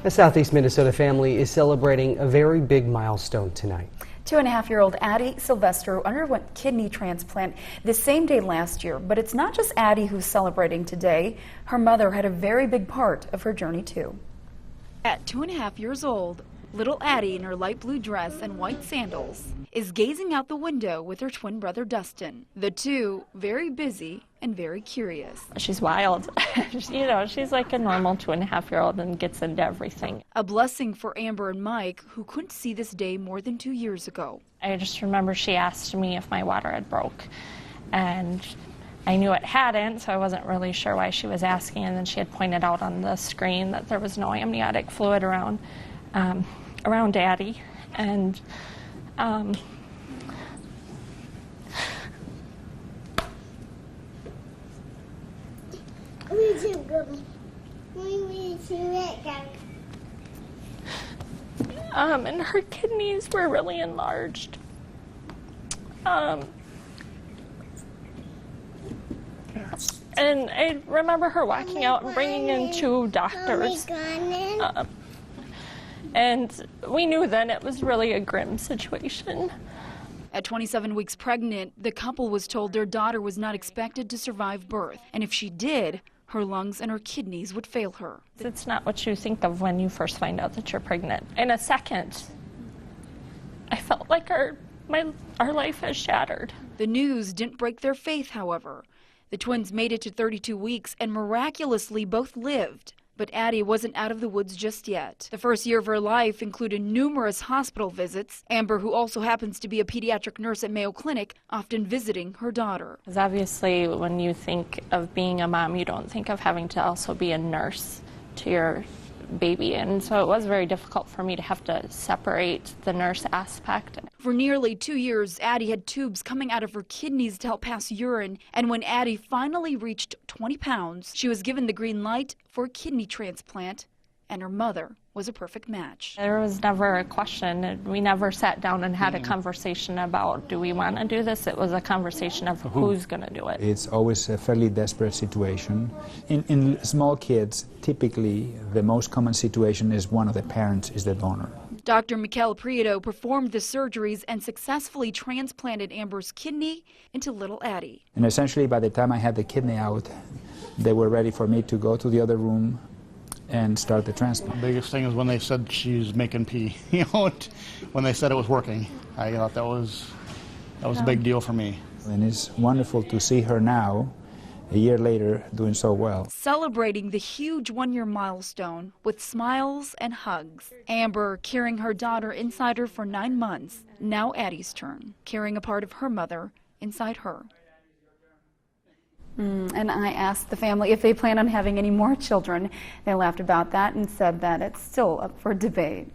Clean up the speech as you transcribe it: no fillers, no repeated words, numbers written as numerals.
A Southeast Minnesota family is celebrating a very big milestone tonight. 2.5-year-old Addie Sylvester underwent kidney transplant the same day last year, but it's not just Addie who's celebrating today. Her mother had a very big part of her journey too. At 2.5 years old, little Addie in her light blue dress and white sandals is gazing out the window with her twin brother Dustin. The two very busy and very curious. She's wild. She's like a normal 2.5-year-old and gets into everything. A blessing for Amber and Mike, who couldn't see this day more than 2 years ago. I just remember she asked me if my water had broke, and I knew it hadn't, so I wasn't really sure why she was asking, and then she had pointed out on the screen that there was no amniotic fluid around Addie, and and her kidneys were really enlarged. And I remember her walking out and bringing in 2 doctors. And we knew then it was really a grim situation. At 27 weeks pregnant, the couple was told their daughter was not expected to survive birth, and if she did, her lungs and her kidneys would fail her. It's not what you think of when you first find out that you're pregnant. In a second, I felt like our life has shattered. The news didn't break their faith, however. The twins made it to 32 weeks and miraculously both lived. But Addie wasn't out of the woods just yet. The first year of her life included numerous hospital visits. Amber, who also happens to be a pediatric nurse at Mayo Clinic, often visiting her daughter. Because obviously when you think of being a mom, you don't think of having to also be a nurse to your baby, and so it was very difficult for me to have to separate the nurse aspect. For nearly 2 years, Addie had tubes coming out of her kidneys to help pass urine, and when Addie finally reached 20 pounds, she was given the green light for a kidney transplant, and her mother was a perfect match. There was never a question. We never sat down and had a conversation about, do we want to do this? It was a conversation of who's going to do it. It's always a fairly desperate situation. In small kids, typically the most common situation is one of the parents is the donor. Dr. Mikel Prieto performed the surgeries and successfully transplanted Amber's kidney into little Addie. And essentially by the time I had the kidney out, they were ready for me to go to the other room and start the transplant. The biggest thing is when they said she's making pee, when they said it was working. I thought that was a big deal for me. And it's wonderful to see her now, a year later, doing so well. Celebrating the huge 1-year milestone with smiles and hugs. Amber carrying her daughter inside her for 9 months. Now Addie's turn, carrying a part of her mother inside her. And I asked the family if they plan on having any more children. They laughed about that and said that it's still up for debate.